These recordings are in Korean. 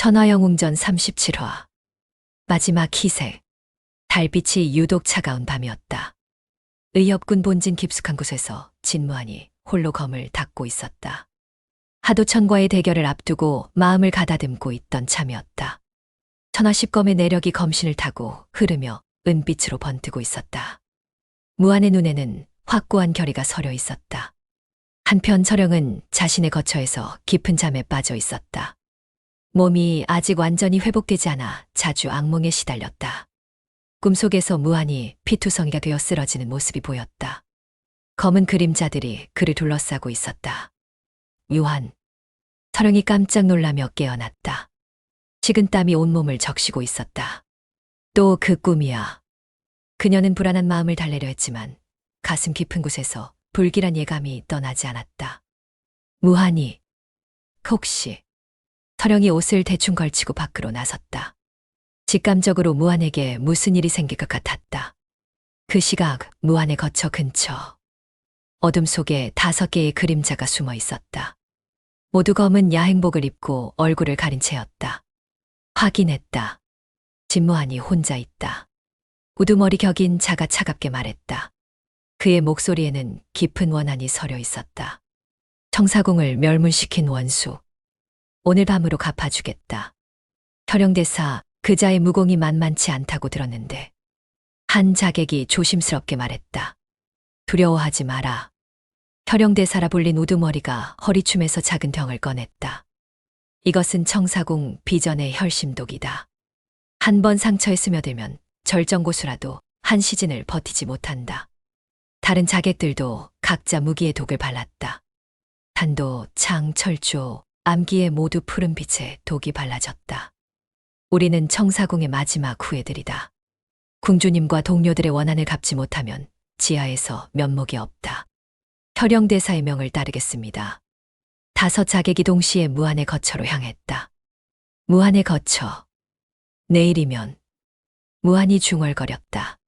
천하영웅전 37화. 마지막 희생. 달빛이 유독 차가운 밤이었다. 의협군 본진 깊숙한 곳에서 진무환이 홀로 검을 닦고 있었다. 하도천과의 대결을 앞두고 마음을 가다듬고 있던 참이었다. 천하십검의 내력이 검신을 타고 흐르며 은빛으로 번뜨고 있었다. 무한의 눈에는 확고한 결의가 서려 있었다. 한편 철영은 자신의 거처에서 깊은 잠에 빠져 있었다. 몸이 아직 완전히 회복되지 않아 자주 악몽에 시달렸다. 꿈속에서 무한히 피투성이가 되어 쓰러지는 모습이 보였다. 검은 그림자들이 그를 둘러싸고 있었다. 유한. 철영이 깜짝 놀라며 깨어났다. 식은땀이 온몸을 적시고 있었다. 또 그 꿈이야. 그녀는 불안한 마음을 달래려 했지만 가슴 깊은 곳에서 불길한 예감이 떠나지 않았다. 무한히. 혹시. 철영이 옷을 대충 걸치고 밖으로 나섰다. 직감적으로 무한에게 무슨 일이 생길 것 같았다. 그 시각 무한의 거처 근처. 어둠 속에 5개의 그림자가 숨어 있었다. 모두 검은 야행복을 입고 얼굴을 가린 채였다. 확인했다. 진무환이 혼자 있다. 우두머리 격인 자가 차갑게 말했다. 그의 목소리에는 깊은 원한이 서려 있었다. 청사궁을 멸문시킨 원수. 오늘 밤으로 갚아주겠다. 혈영대사, 그자의 무공이 만만치 않다고 들었는데. 한 자객이 조심스럽게 말했다. 두려워하지 마라. 혈영대사라 불린 우두머리가 허리춤에서 작은 병을 꺼냈다. 이것은 청사궁 비전의 혈심독이다. 한 번 상처에 스며들면 절정고수라도 한 시즌을 버티지 못한다. 다른 자객들도 각자 무기의 독을 발랐다. 단도, 창, 철조, 암기에 모두 푸른 빛에 독이 발라졌다. 우리는 청사궁의 마지막 후예들이다. 궁주님과 동료들의 원한을 갚지 못하면 지하에서 면목이 없다. 혈영대사의 명을 따르겠습니다. 5 자객이 동시에 무한의 거처로 향했다. 무한의 거처. 내일이면. 무한이 중얼거렸다.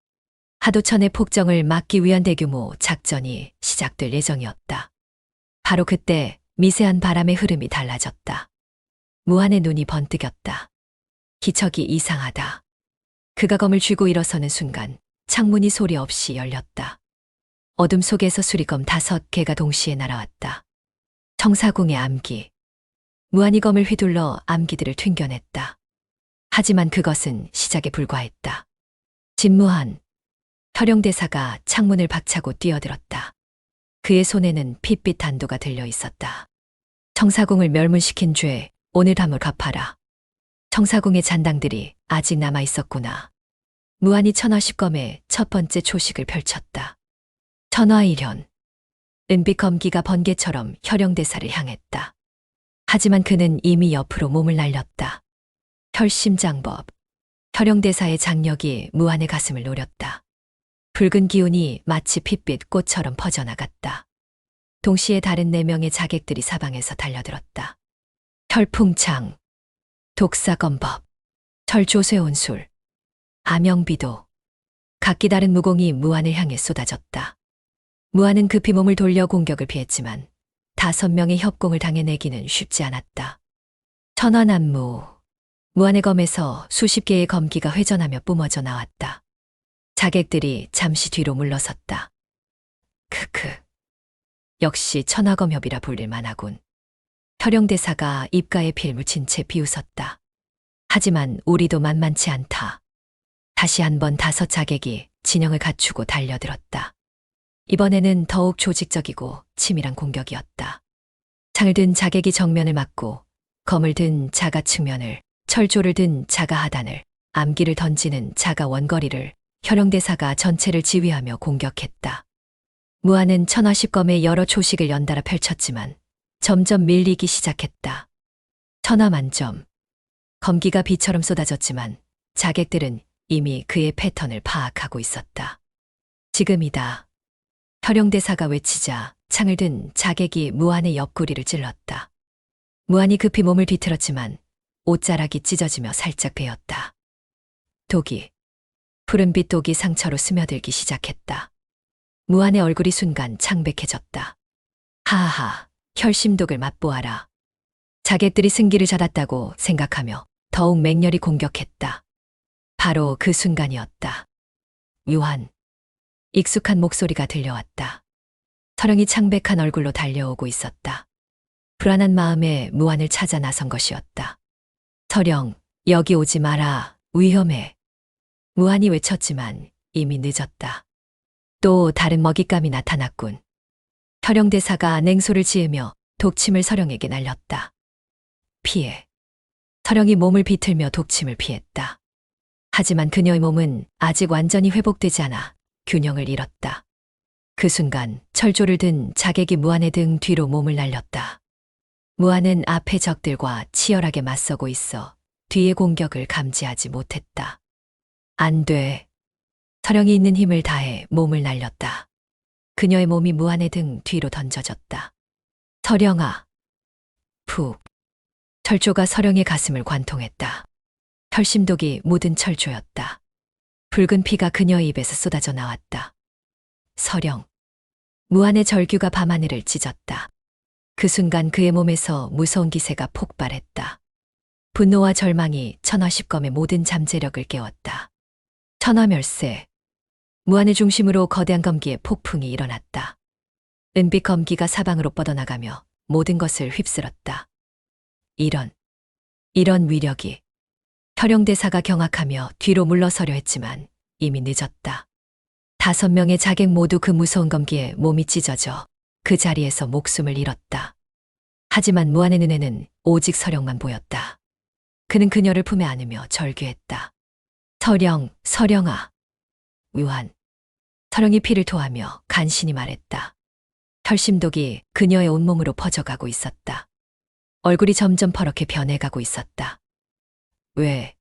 하도천의 폭정을 막기 위한 대규모 작전이 시작될 예정이었다. 바로 그때 미세한 바람의 흐름이 달라졌다. 무한의 눈이 번뜩였다. 기척이 이상하다. 그가 검을 쥐고 일어서는 순간 창문이 소리 없이 열렸다. 어둠 속에서 수리검 5개가 동시에 날아왔다. 청사궁의 암기. 무한이 검을 휘둘러 암기들을 튕겨냈다. 하지만 그것은 시작에 불과했다. 진무환. 혈영대사가 창문을 박차고 뛰어들었다. 그의 손에는 핏빛 단도가 들려 있었다. 청사궁을 멸문시킨 죄, 오늘 밤을 갚아라. 청사궁의 잔당들이 아직 남아 있었구나. 무한이 천하십검의 첫 번째 초식을 펼쳤다. 천하일현. 은빛 검기가 번개처럼 혈영대사를 향했다. 하지만 그는 이미 옆으로 몸을 날렸다. 혈심장법. 혈영대사의 장력이 무한의 가슴을 노렸다. 붉은 기운이 마치 핏빛 꽃처럼 퍼져나갔다. 동시에 다른 4명의 자객들이 사방에서 달려들었다. 혈풍창, 독사검법, 철조쇠온술, 암영비도. 각기 다른 무공이 무한을 향해 쏟아졌다. 무한은 급히 몸을 돌려 공격을 피했지만 5명의 협공을 당해내기는 쉽지 않았다. 천하난무. 무한의 검에서 수십 개의 검기가 회전하며 뿜어져 나왔다. 자객들이 잠시 뒤로 물러섰다. 크크. 역시 천하검협이라 불릴 만하군. 혈영대사가 입가에 피를 묻힌 채 비웃었다. 하지만 우리도 만만치 않다. 다시 한번 5 자객이 진영을 갖추고 달려들었다. 이번에는 더욱 조직적이고 치밀한 공격이었다. 창을 든 자객이 정면을 막고 검을 든 자가 측면을, 철조를 든 자가 하단을, 암기를 던지는 자가 원거리를, 혈영대사가 전체를 지휘하며 공격했다. 무한은 천하십검의 여러 초식을 연달아 펼쳤지만 점점 밀리기 시작했다. 천하만점. 검기가 비처럼 쏟아졌지만 자객들은 이미 그의 패턴을 파악하고 있었다. 지금이다. 혈영대사가 외치자 창을 든 자객이 무한의 옆구리를 찔렀다. 무한이 급히 몸을 뒤틀었지만 옷자락이 찢어지며 살짝 베었다. 독이. 푸른빛 독이 상처로 스며들기 시작했다. 무한의 얼굴이 순간 창백해졌다. 하하, 혈심독을 맛보아라. 자객들이 승기를 잡았다고 생각하며 더욱 맹렬히 공격했다. 바로 그 순간이었다. 유한. 익숙한 목소리가 들려왔다. 서령이 창백한 얼굴로 달려오고 있었다. 불안한 마음에 무한을 찾아 나선 것이었다. 서령, 여기 오지 마라. 위험해. 무한이 외쳤지만 이미 늦었다. 또 다른 먹잇감이 나타났군. 혈영대사가 냉소를 지으며 독침을 서령에게 날렸다. 피해. 서령이 몸을 비틀며 독침을 피했다. 하지만 그녀의 몸은 아직 완전히 회복되지 않아 균형을 잃었다. 그 순간 철조를 든 자객이 무한의 등 뒤로 몸을 날렸다. 무한은 앞의 적들과 치열하게 맞서고 있어 뒤의 공격을 감지하지 못했다. 안 돼. 서령이 있는 힘을 다해 몸을 날렸다. 그녀의 몸이 무한의 등 뒤로 던져졌다. 서령아. 푹. 철조가 서령의 가슴을 관통했다. 혈심독이 묻은 철조였다. 붉은 피가 그녀의 입에서 쏟아져 나왔다. 서령. 무한의 절규가 밤하늘을 찢었다. 그 순간 그의 몸에서 무서운 기세가 폭발했다. 분노와 절망이 천하십검의 모든 잠재력을 깨웠다. 천하멸세. 무한의 중심으로 거대한 검기의 폭풍이 일어났다. 은빛 검기가 사방으로 뻗어나가며 모든 것을 휩쓸었다. 이런 위력이. 혈영대사가 경악하며 뒤로 물러서려 했지만 이미 늦었다. 5명의 자객 모두 그 무서운 검기에 몸이 찢어져 그 자리에서 목숨을 잃었다. 하지만 무한의 눈에는 오직 서령만 보였다. 그는 그녀를 품에 안으며 절규했다. 서령, 서령아. 유한. 서령이 피를 토하며 간신히 말했다. 혈심독이 그녀의 온몸으로 퍼져가고 있었다. 얼굴이 점점 퍼렇게 변해가고 있었다. 왜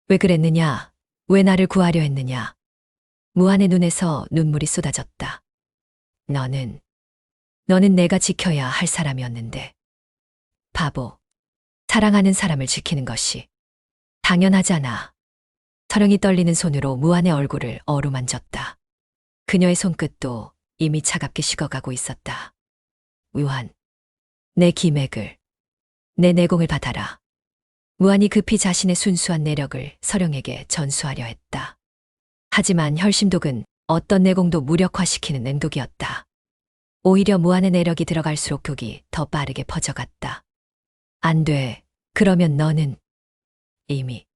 그랬느냐? 왜 나를 구하려 했느냐? 무한의 눈에서 눈물이 쏟아졌다. 너는 내가 지켜야 할 사람이었는데. 바보. 사랑하는 사람을 지키는 것이 당연하잖아. 서령이 떨리는 손으로 무한의 얼굴을 어루만졌다. 그녀의 손끝도 이미 차갑게 식어가고 있었다. 유한. 내 기맥을, 내 내공을 받아라. 무한이 급히 자신의 순수한 내력을 서령에게 전수하려 했다. 하지만 혈심독은 어떤 내공도 무력화시키는 냉독이었다. 오히려 무한의 내력이 들어갈수록 독이 더 빠르게 퍼져갔다. 안 돼. 그러면 너는 이미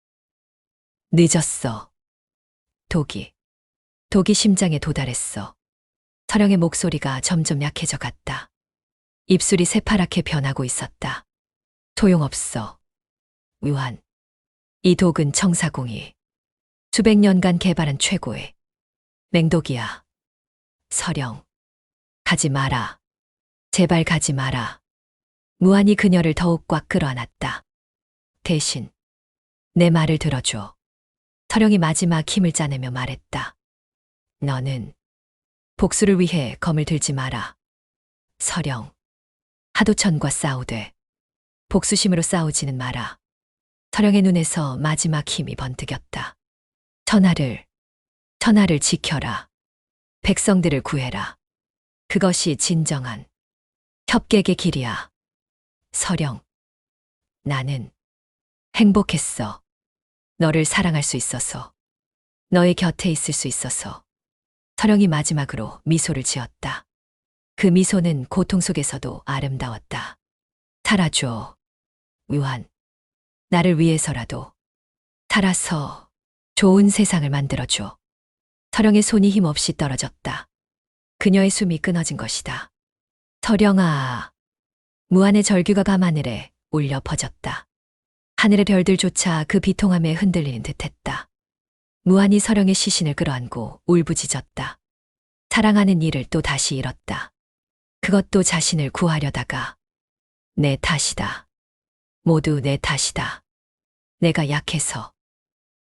늦었어. 독이 심장에 도달했어. 서령의 목소리가 점점 약해져 갔다. 입술이 새파랗게 변하고 있었다. 소용없어. 유한. 이 독은 청사공이 수백 년간 개발한 최고의 맹독이야. 서령. 가지 마라. 제발 가지 마라. 무한이 그녀를 더욱 꽉 끌어안았다. 대신 내 말을 들어줘. 서령이 마지막 힘을 짜내며 말했다. 너는 복수를 위해 검을 들지 마라. 서령. 하도천과 싸우되 복수심으로 싸우지는 마라. 서령의 눈에서 마지막 힘이 번뜩였다. 천하를 지켜라. 백성들을 구해라. 그것이 진정한 협객의 길이야. 서령. 나는 행복했어. 너를 사랑할 수 있어서. 너의 곁에 있을 수 있어서. 서령이 마지막으로 미소를 지었다. 그 미소는 고통 속에서도 아름다웠다. 살아줘. 유한. 나를 위해서라도 살아서 좋은 세상을 만들어줘. 서령의 손이 힘없이 떨어졌다. 그녀의 숨이 끊어진 것이다. 서령아. 무한의 절규가 밤하늘에 울려 퍼졌다. 하늘의 별들조차 그 비통함에 흔들리는 듯했다. 무한이 서령의 시신을 끌어안고 울부짖었다. 사랑하는 이를 또 다시 잃었다. 그것도 자신을 구하려다가. 내 탓이다. 모두 내 탓이다. 내가 약해서.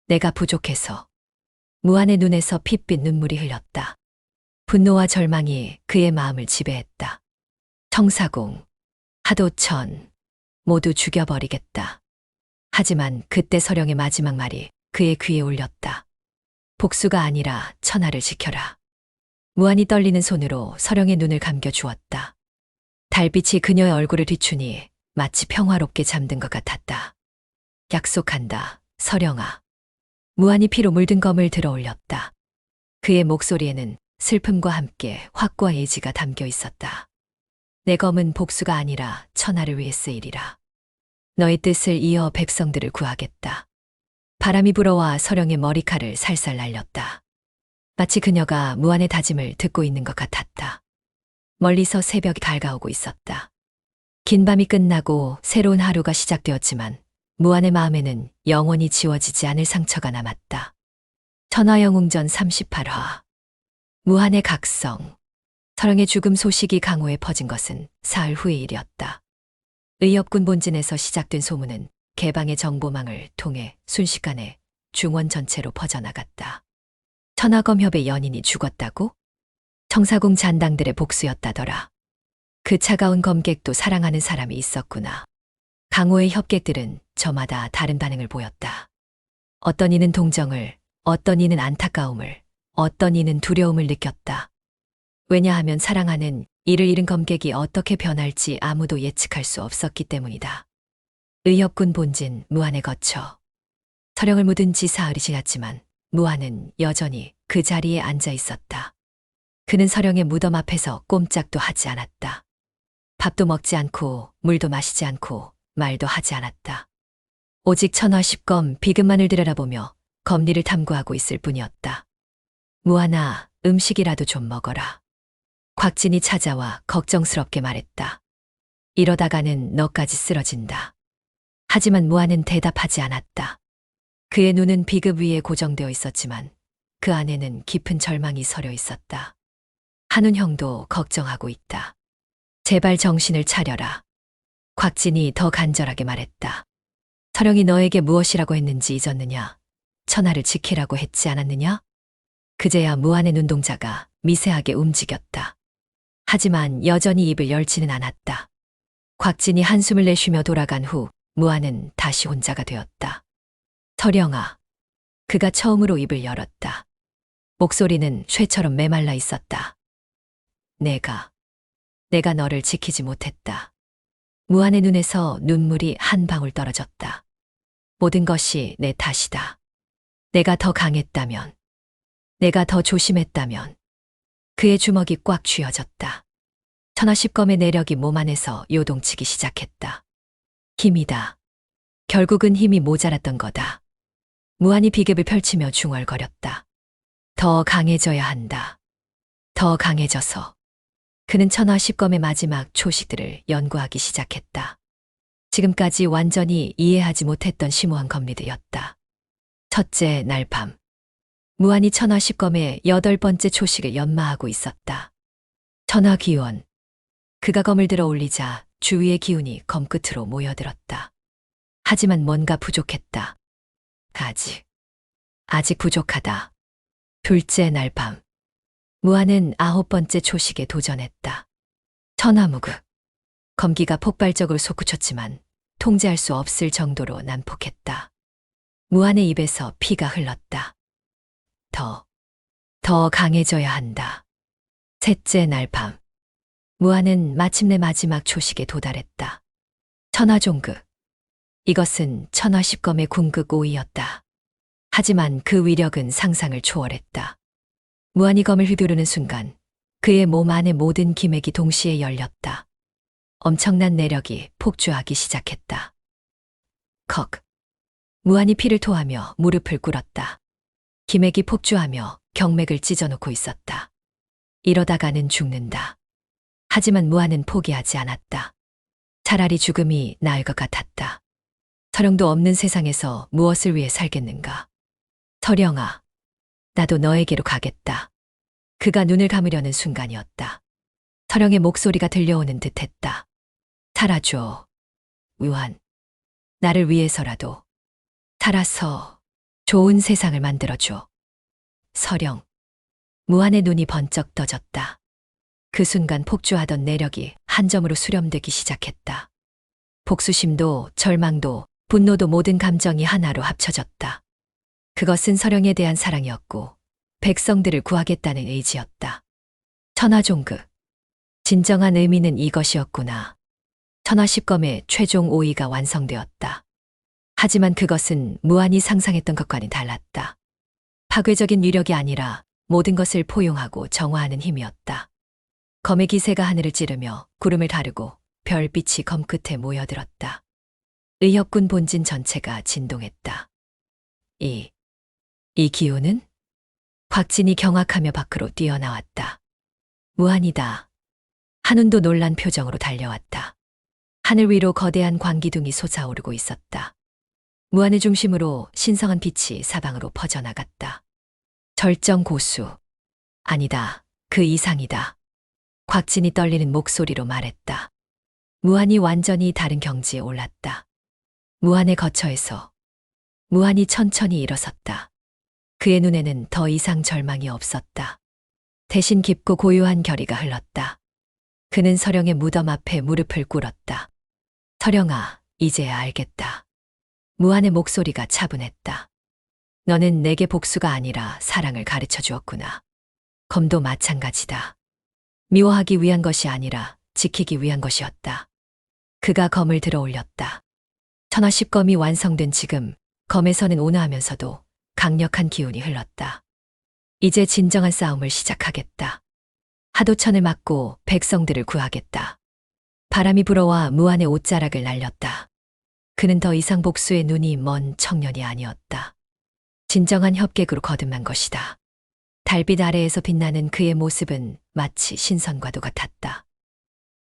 내가 부족해서. 무한의 눈에서 핏빛 눈물이 흘렀다. 분노와 절망이 그의 마음을 지배했다. 청사공, 하도천, 모두 죽여버리겠다. 하지만 그때 서령의 마지막 말이 그의 귀에 울렸다. 복수가 아니라 천하를 지켜라. 무한이 떨리는 손으로 서령의 눈을 감겨 주었다. 달빛이 그녀의 얼굴을 뒤추니 마치 평화롭게 잠든 것 같았다. 약속한다, 서령아. 무한히 피로 물든 검을 들어 올렸다. 그의 목소리에는 슬픔과 함께 확고한 의지가 담겨 있었다. 내 검은 복수가 아니라 천하를 위해 쓰이리라. 너의 뜻을 이어 백성들을 구하겠다. 바람이 불어와 서령의 머리칼을 살살 날렸다. 마치 그녀가 무한의 다짐을 듣고 있는 것 같았다. 멀리서 새벽이 밝아오고 있었다. 긴 밤이 끝나고 새로운 하루가 시작되었지만 무한의 마음에는 영원히 지워지지 않을 상처가 남았다. 천하영웅전 38화. 무한의 각성. 서령의 죽음 소식이 강호에 퍼진 것은 사흘 후의 일이었다. 의협군 본진에서 시작된 소문은 개방의 정보망을 통해 순식간에 중원 전체로 퍼져나갔다. 천하검협의 연인이 죽었다고? 청사궁 잔당들의 복수였다더라. 그 차가운 검객도 사랑하는 사람이 있었구나. 강호의 협객들은 저마다 다른 반응을 보였다. 어떤 이는 동정을, 어떤 이는 안타까움을, 어떤 이는 두려움을 느꼈다. 왜냐하면 사랑하는 이를 잃은 검객이 어떻게 변할지 아무도 예측할 수 없었기 때문이다. 의협군 본진 무한에 거쳐 서령을 묻은 지 사흘이 지났지만 무한은 여전히 그 자리에 앉아 있었다. 그는 서령의 무덤 앞에서 꼼짝도 하지 않았다. 밥도 먹지 않고 물도 마시지 않고 말도 하지 않았다. 오직 천하 10검 비급만을 들여다보며 검리를 탐구하고 있을 뿐이었다. 무한아, 음식이라도 좀 먹어라. 곽진이 찾아와 걱정스럽게 말했다. 이러다가는 너까지 쓰러진다. 하지만 무한은 대답하지 않았다. 그의 눈은 비급 위에 고정되어 있었지만 그 안에는 깊은 절망이 서려 있었다. 한운 형도 걱정하고 있다. 제발 정신을 차려라. 곽진이 더 간절하게 말했다. 서령이 너에게 무엇이라고 했는지 잊었느냐? 천하를 지키라고 했지 않았느냐? 그제야 무한의 눈동자가 미세하게 움직였다. 하지만 여전히 입을 열지는 않았다. 곽진이 한숨을 내쉬며 돌아간 후 무한은 다시 혼자가 되었다. 서령아. 그가 처음으로 입을 열었다. 목소리는 쇠처럼 메말라 있었다. 내가 너를 지키지 못했다. 무한의 눈에서 눈물이 한 방울 떨어졌다. 모든 것이 내 탓이다. 내가 더 강했다면, 내가 더 조심했다면. 그의 주먹이 꽉 쥐어졌다. 천하십검의 내력이 몸 안에서 요동치기 시작했다. 힘이다. 결국은 힘이 모자랐던 거다. 무한히 비급을 펼치며 중얼거렸다. 더 강해져야 한다. 더 강해져서. 그는 천하십검의 마지막 초식들을 연구하기 시작했다. 지금까지 완전히 이해하지 못했던 심오한 검리들이었다. 첫째 날 밤. 무한히 천하십검의 8번째 초식을 연마하고 있었다. 천하기원. 그가 검을 들어 올리자 주위의 기운이 검 끝으로 모여들었다. 하지만 뭔가 부족했다. 아직 부족하다. 둘째 날 밤. 무한은 9번째 초식에 도전했다. 천하무극. 검기가 폭발적으로 솟구쳤지만 통제할 수 없을 정도로 난폭했다. 무한의 입에서 피가 흘렀다. 더 강해져야 한다. 셋째 날 밤. 무한은 마침내 마지막 초식에 도달했다. 천하종극. 이것은 천하십검의 궁극 5위였다. 하지만 그 위력은 상상을 초월했다. 무한히 검을 휘두르는 순간 그의 몸 안의 모든 기맥이 동시에 열렸다. 엄청난 내력이 폭주하기 시작했다. 컥. 무한히 피를 토하며 무릎을 꿇었다. 기맥이 폭주하며 경맥을 찢어놓고 있었다. 이러다가는 죽는다. 하지만 무한은 포기하지 않았다. 차라리 죽음이 나을 것 같았다. 서령도 없는 세상에서 무엇을 위해 살겠는가? 서령아, 나도 너에게로 가겠다. 그가 눈을 감으려는 순간이었다. 서령의 목소리가 들려오는 듯했다. 살아줘. 무한. 나를 위해서라도. 살아서 좋은 세상을 만들어줘. 서령. 무한의 눈이 번쩍 떠졌다. 그 순간 폭주하던 내력이 한 점으로 수렴되기 시작했다. 복수심도 절망도 분노도 모든 감정이 하나로 합쳐졌다. 그것은 서령에 대한 사랑이었고 백성들을 구하겠다는 의지였다. 천하종극. 진정한 의미는 이것이었구나. 천하십검의 최종 5위가 완성되었다. 하지만 그것은 무한히 상상했던 것과는 달랐다. 파괴적인 위력이 아니라 모든 것을 포용하고 정화하는 힘이었다. 검의 기세가 하늘을 찌르며 구름을 가르고 별빛이 검 끝에 모여들었다. 의협군 본진 전체가 진동했다. 이 기운은? 곽진이 경악하며 밖으로 뛰어나왔다. 무한이다. 한운도 놀란 표정으로 달려왔다. 하늘 위로 거대한 광기둥이 솟아오르고 있었다. 무한을 중심으로 신성한 빛이 사방으로 퍼져나갔다. 절정 고수. 아니다. 그 이상이다. 곽진이 떨리는 목소리로 말했다. 무한이 완전히 다른 경지에 올랐다. 무한의 거처에서 무한이 천천히 일어섰다. 그의 눈에는 더 이상 절망이 없었다. 대신 깊고 고요한 결의가 흘렀다. 그는 서령의 무덤 앞에 무릎을 꿇었다. 서령아, 이제야 알겠다. 무한의 목소리가 차분했다. 너는 내게 복수가 아니라 사랑을 가르쳐 주었구나. 검도 마찬가지다. 미워하기 위한 것이 아니라 지키기 위한 것이었다. 그가 검을 들어 올렸다. 천하십검이 완성된 지금 검에서는 온화하면서도 강력한 기운이 흘렀다. 이제 진정한 싸움을 시작하겠다. 하도천을 막고 백성들을 구하겠다. 바람이 불어와 무한의 옷자락을 날렸다. 그는 더 이상 복수의 눈이 먼 청년이 아니었다. 진정한 협객으로 거듭난 것이다. 달빛 아래에서 빛나는 그의 모습은 마치 신선과도 같았다.